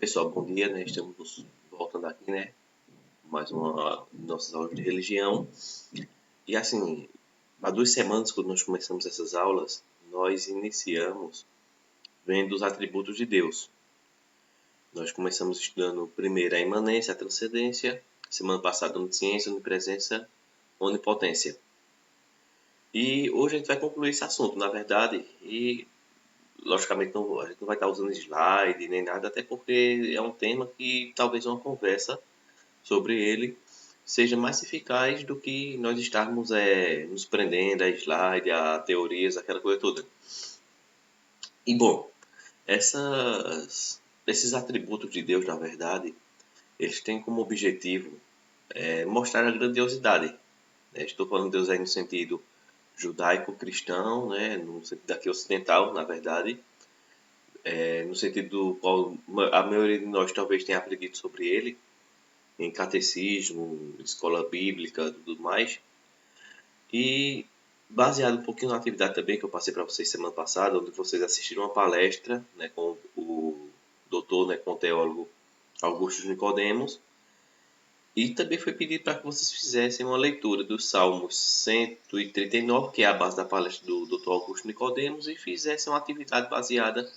Pessoal, bom dia, né? Estamos voltando aqui, né? Mais uma nossas aulas de religião. E assim, há 2 semanas, quando nós começamos essas aulas, nós iniciamos vendo os atributos de Deus. Nós começamos estudando primeiro a imanência, a transcendência, semana passada onisciência, onipresença, onipotência. E hoje a gente vai concluir esse assunto, na verdade, e logicamente a gente não vai estar usando slide nem nada, até porque é um tema que talvez uma conversa sobre ele seja mais eficaz do que nós estarmos nos prendendo a slide, a teorias, aquela coisa toda. E bom, esses atributos de Deus, na verdade, eles têm como objetivo mostrar a grandiosidade. Estou falando de Deus aí no sentido judaico-cristão, né, no sentido daqui ocidental, na verdade, no sentido do qual a maioria de nós talvez tenha aprendido sobre ele, em catecismo, escola bíblica, tudo mais. E baseado um pouquinho na atividade também que eu passei para vocês semana passada, onde vocês assistiram uma palestra, né, com o doutor, né, com o teólogo Augusto Nicodemos, e também foi pedido para que vocês fizessem uma leitura dos Salmos 139, que é a base da palestra do Dr. Augusto Nicodemos, e fizessem uma atividade baseada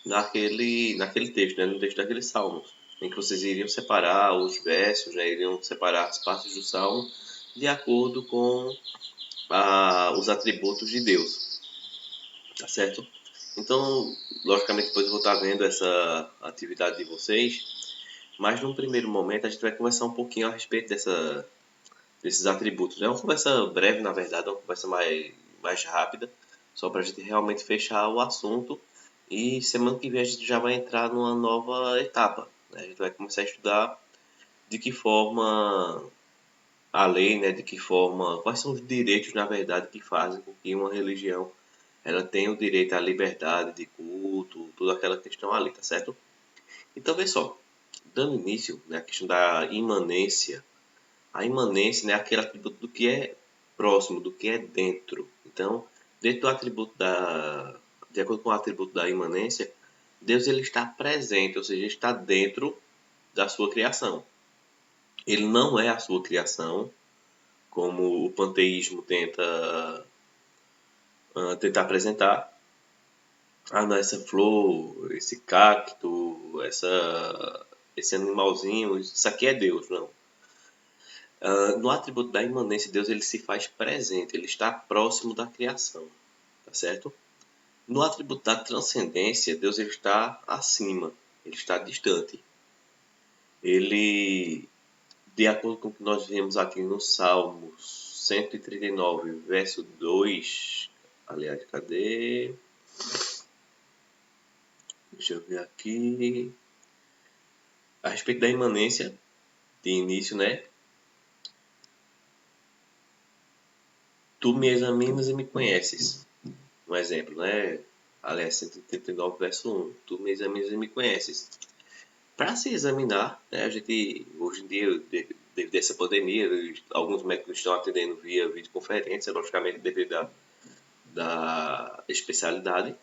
naquele texto, né, no texto daqueles Salmos, em que vocês iriam separar os versos, né, iriam separar as partes do Salmo de acordo com os atributos de Deus, tá certo? Então, logicamente, depois eu vou estar vendo essa atividade de vocês, mas num primeiro momento a gente vai conversar um pouquinho a respeito desses atributos. É uma conversa breve, na verdade, é uma conversa mais rápida, só para a gente realmente fechar o assunto. E semana que vem a gente já vai entrar numa nova etapa, né? A gente vai começar a estudar de que forma a lei, né, de que forma, quais são os direitos, na verdade, que fazem com que uma religião ela tenha o direito à liberdade de culto, toda aquela questão ali, tá certo? Então, vê só, dando início, né, a questão da imanência. A imanência, né, é aquele atributo do que é próximo, do que é dentro. Então, dentro do atributo de acordo com o atributo da imanência, Deus ele está presente, ou seja, ele está dentro da sua criação. Ele não é a sua criação, como o panteísmo tenta apresentar. Ah, não, essa flor, esse cacto, esse animalzinho, isso aqui é Deus, não. No atributo da imanência, Deus ele se faz presente, ele está próximo da criação, tá certo? No atributo da transcendência, Deus ele está acima, ele está distante. Ele, de acordo com o que nós vemos aqui no Salmos 139, verso 2, aliás, cadê? Deixa eu ver aqui. A respeito da imanência, de início, né? Tu me examinas e me conheces. Um exemplo, né? Aliás, 139, verso 1. Tu me examinas e me conheces. Para se examinar, né, a gente, hoje em dia, devido a essa pandemia, alguns médicos estão atendendo via videoconferência, logicamente devido da especialidade.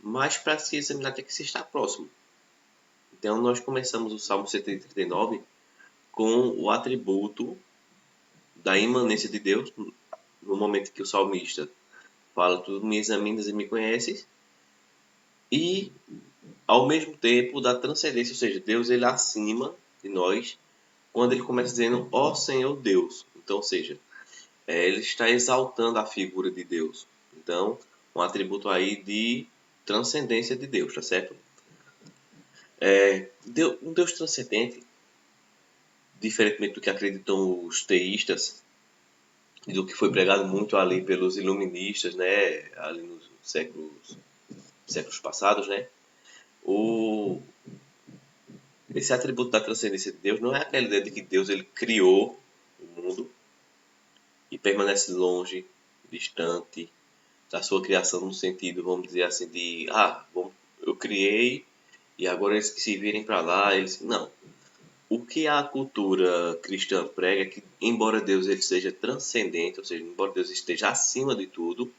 Mas para se examinar tem que se estar próximo. Então, nós começamos o Salmo 139 com o atributo da imanência de Deus, no momento que o salmista fala, tu me examinas e me conheces, e ao mesmo tempo da transcendência, ou seja, Deus ele acima de nós, quando ele começa dizendo, ó Senhor Deus. Então, ou seja, ele está exaltando a figura de Deus. Então, um atributo aí de transcendência de Deus, tá certo? Um Deus transcendente, diferentemente do que acreditam os teístas, e do que foi pregado muito ali pelos iluministas, né, ali nos séculos passados, né, esse atributo da transcendência de Deus não é aquela ideia de que Deus ele criou o mundo e permanece longe, distante da sua criação no sentido, vamos dizer assim, de eu criei e agora eles que se virem para lá, eles não. O que a cultura cristã prega é que, embora Deus ele seja transcendente, ou seja, embora Deus esteja acima de tudo,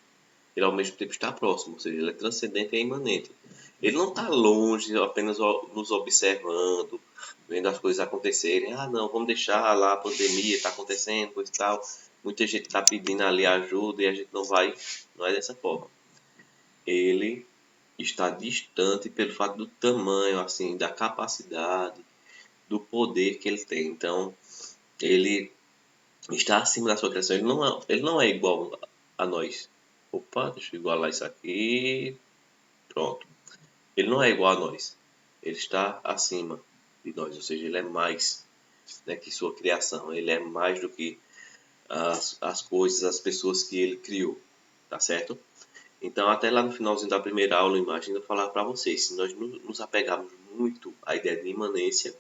ele ao mesmo tempo está próximo, ou seja, ele é transcendente e é imanente. Ele não está longe, apenas nos observando, vendo as coisas acontecerem. Ah, não, vamos deixar lá, a pandemia está acontecendo, coisa e tal. Muita gente está pedindo ali ajuda e a gente não vai. Não é dessa forma. Ele está distante pelo fato do tamanho, assim, da capacidade, do poder que ele tem. Então, ele está acima da sua criação. Ele não é igual a nós. Opa, deixa eu igualar isso aqui. Pronto. Ele não é igual a nós. Ele está acima de nós, ou seja, ele é mais, né, que sua criação. Ele é mais do que as coisas, as pessoas que ele criou. Tá certo? Então, até lá no finalzinho da primeira aula, imagina eu falar para vocês, se nós nos apegarmos muito à ideia de imanência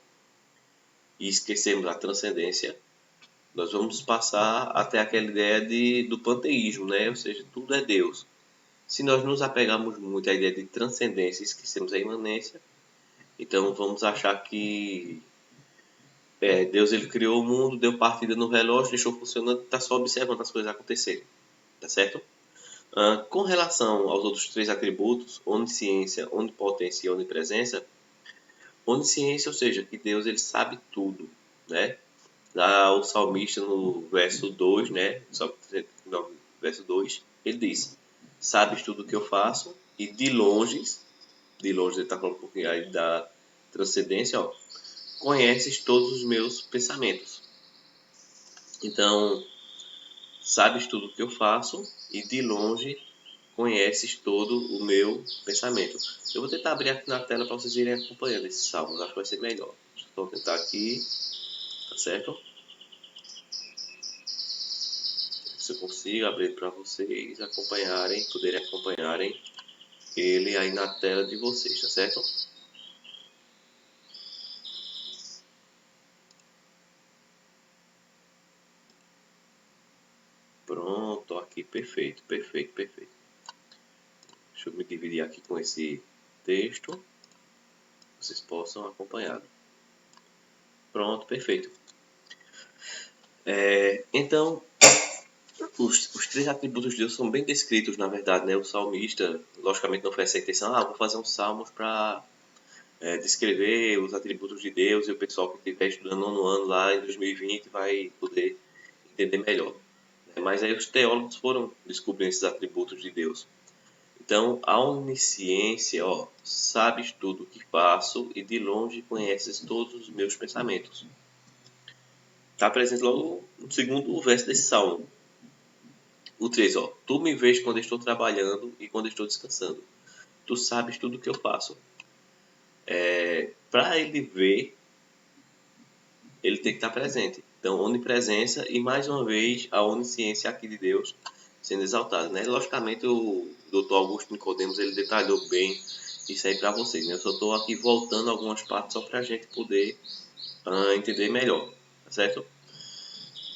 e esquecermos a transcendência, nós vamos passar até aquela ideia do panteísmo, né? Ou seja, tudo é Deus. Se nós nos apegarmos muito à ideia de transcendência e esquecermos a imanência, então vamos achar que Deus ele criou o mundo, deu partida no relógio, deixou funcionando, está só observando as coisas acontecerem, tá certo? Com relação aos outros três atributos, onisciência, onipotência e onipresença, onisciência, ou seja, que Deus ele sabe tudo, né? Lá o salmista no verso 2, né? Salmo 39, verso 2, ele diz: sabes tudo o que eu faço e de longe ele está falando um pouquinho aí da transcendência, ó, conheces todos os meus pensamentos. Então, sabes tudo o que eu faço e de longe conheces todo o meu pensamento. Eu vou tentar abrir aqui na tela para vocês irem acompanhando esses salmos, acho que vai ser melhor. Deixa eu tentar aqui, tá certo? Se eu consigo abrir para vocês acompanharem, poderem acompanharem ele aí na tela de vocês, tá certo? Pronto, aqui, perfeito, perfeito, perfeito. Deixa eu me dividir aqui com esse texto, vocês possam acompanhar. Pronto, perfeito. Então, os três atributos de Deus são bem descritos, na verdade, né? O salmista, logicamente, não foi essa a intenção. Vou fazer uns salmos para descrever os atributos de Deus e o pessoal que estiver estudando no ano lá em 2020 vai poder entender melhor. Mas aí os teólogos foram descobrindo esses atributos de Deus. Então, a onisciência, ó, sabes tudo o que faço e de longe conheces todos os meus pensamentos. Está presente logo no segundo verso desse salmo. O 3, ó, tu me vês quando estou trabalhando e quando estou descansando. Tu sabes tudo o que eu faço. Para ele ver, ele tem que estar presente. Então, onipresença e, mais uma vez, a onisciência aqui de Deus sendo exaltada, né? Logicamente, o Dr. Augusto Nicodemos, ele detalhou bem isso aí para vocês, né? Eu só estou aqui voltando algumas partes só para a gente poder entender melhor, tá certo?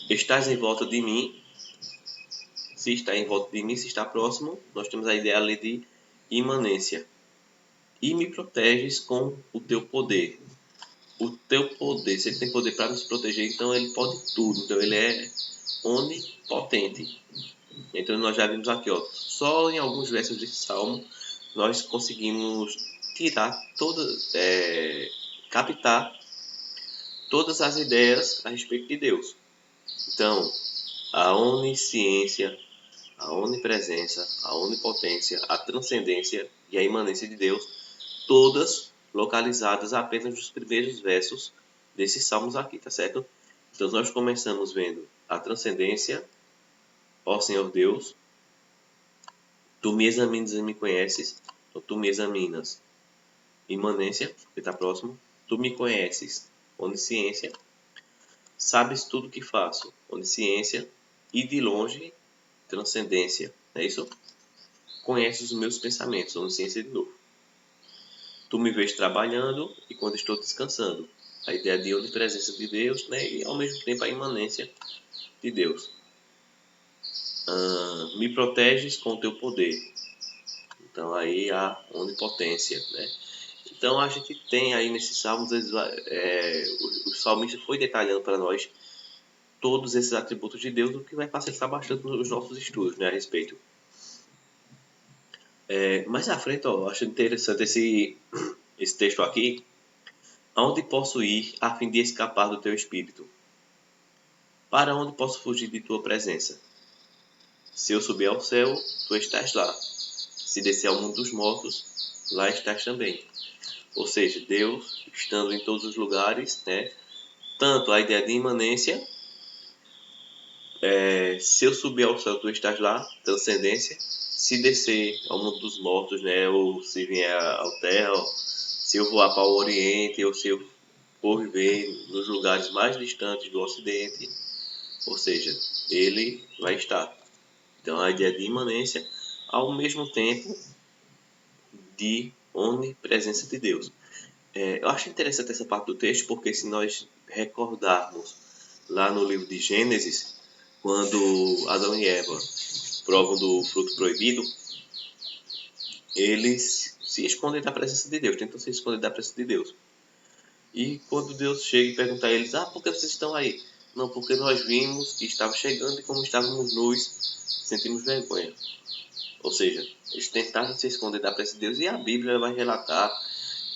Estás em volta de mim, se está em volta de mim, se está próximo, nós temos a ideia ali de imanência. E me proteges com o teu poder. O teu poder, se ele tem poder para nos proteger, então ele pode tudo. Então ele é onipotente. Então nós já vimos aqui, ó, só em alguns versos desse salmo nós conseguimos tirar captar todas as ideias a respeito de Deus. Então, a onisciência, a onipresença, a onipotência, a transcendência e a imanência de Deus, todas localizadas apenas nos primeiros versos desses salmos aqui, tá certo? Então nós começamos vendo a transcendência, ó Senhor Deus, tu me examinas e me conheces, então tu me examinas, imanência, que está próximo, tu me conheces, onisciência, sabes tudo o que faço, onisciência, e de longe, transcendência, é isso? Conheces os meus pensamentos, onisciência de novo. Tu me vês trabalhando e quando estou descansando. A ideia de onipresença de Deus, né? E ao mesmo tempo a imanência de Deus. Me proteges com o teu poder. Então aí a onipotência, né? Então a gente tem aí nesses salmos, o salmista foi detalhando para nós todos esses atributos de Deus, o que vai facilitar bastante nos nossos estudos, né, a respeito. Mais à frente, ó, eu acho interessante esse texto aqui. Aonde posso ir a fim de escapar do teu espírito? Para onde posso fugir de tua presença? Se eu subir ao céu, tu estás lá. Se descer ao mundo dos mortos, lá estás também. Ou seja, Deus estando em todos os lugares, né? Tanto a ideia de imanência, se eu subir ao céu, tu estás lá, transcendência. Se descer ao mundo dos mortos, né? Ou se vier à terra, se eu voar para o Oriente, ou se eu for viver nos lugares mais distantes do Ocidente, ou seja, ele vai estar. Então a ideia de imanência, ao mesmo tempo de onipresença de Deus. Eu acho interessante essa parte do texto, porque se nós recordarmos lá no livro de Gênesis, quando Adão e Eva provam do fruto proibido, eles se escondem da presença de Deus, tentam se esconder da presença de Deus. E quando Deus chega e pergunta a eles, por que vocês estão aí? Não, porque nós vimos que estava chegando e como estávamos nus, sentimos vergonha. Ou seja, eles tentaram se esconder da presença de Deus, e a Bíblia vai relatar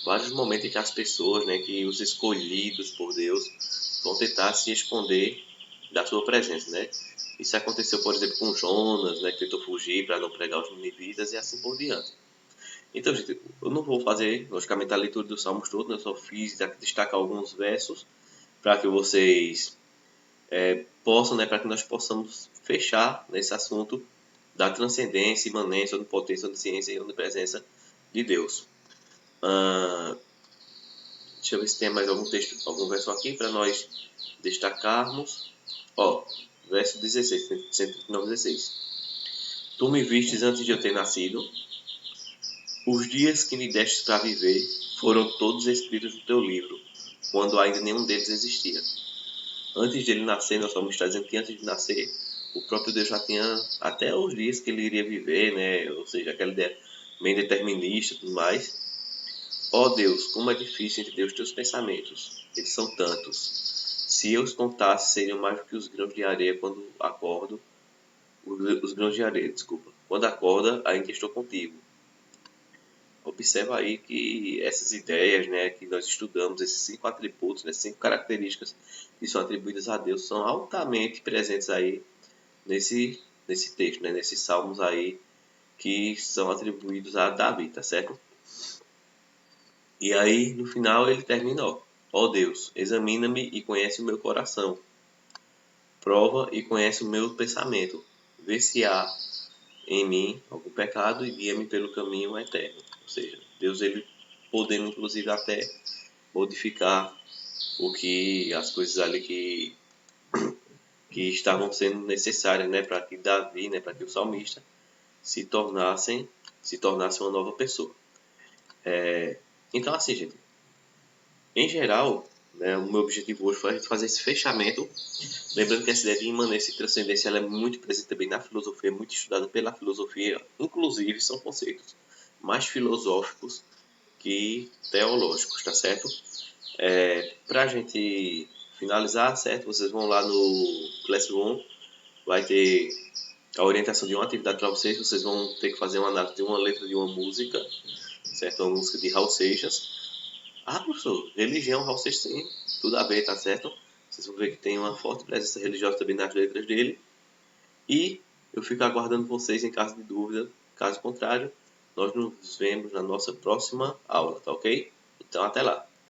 vários momentos em que as pessoas, né, que os escolhidos por Deus, vão tentar se esconder da sua presença, né? Isso aconteceu, por exemplo, com Jonas, né, que tentou fugir para não pregar os ninivitas e assim por diante. Então, gente, eu não vou fazer, logicamente, a leitura dos Salmos todo, né? Eu só fiz destacar alguns versos para que vocês possam, né, para que nós possamos fechar nesse assunto da transcendência, imanência, onipotência, onisciência e onipresença de Deus. Deixa eu ver se tem mais algum texto, algum verso aqui para nós destacarmos. Verso 16, 139, 16. Tu me vistes antes de eu ter nascido, os dias que me destes para viver foram todos escritos no teu livro, quando ainda nenhum deles existia. Antes de ele nascer, nós vamos estar dizendo que antes de nascer, o próprio Deus já tinha até os dias que ele iria viver, né? Ou seja, aquela ideia bem determinista e tudo mais. Deus, como é difícil entender os teus pensamentos. Eles são tantos. Se eu os contasse, seriam mais do que os grãos de areia quando acordo. Os grãos de areia, desculpa. Quando acorda, ainda estou contigo. Observa aí que essas ideias, né, que nós estudamos, esses 5 atributos, né, 5 características que são atribuídas a Deus, são altamente presentes aí nesse texto, né, nesses salmos aí que são atribuídos a Davi, tá certo? E aí, no final, ele termina, ó Deus, examina-me e conhece o meu coração. Prova e conhece o meu pensamento. Vê se há em mim algum pecado e guia-me pelo caminho eterno. Ou seja, Deus, ele podendo, inclusive, até modificar as coisas ali que estavam sendo necessárias, né, para que Davi, né, para que o salmista se tornasse uma nova pessoa. Então, assim, gente, em geral, né, o meu objetivo hoje foi fazer esse fechamento. Lembrando que essa ideia de imanência e transcendência ela é muito presente também na filosofia, muito estudada pela filosofia. Inclusive, são conceitos mais filosóficos que teológicos, tá certo? Para a gente finalizar, certo? Vocês vão lá no Classroom, vai ter a orientação de uma atividade para vocês. Vocês vão ter que fazer uma análise de uma letra de uma música, certo? Uma música de Raul Seixas. Professor, religião, Raul Seixas tem tudo a ver, tá certo? Vocês vão ver que tem uma forte presença religiosa também nas letras dele. E eu fico aguardando vocês em caso de dúvida. Caso contrário, nós nos vemos na nossa próxima aula, tá ok? Então, até lá!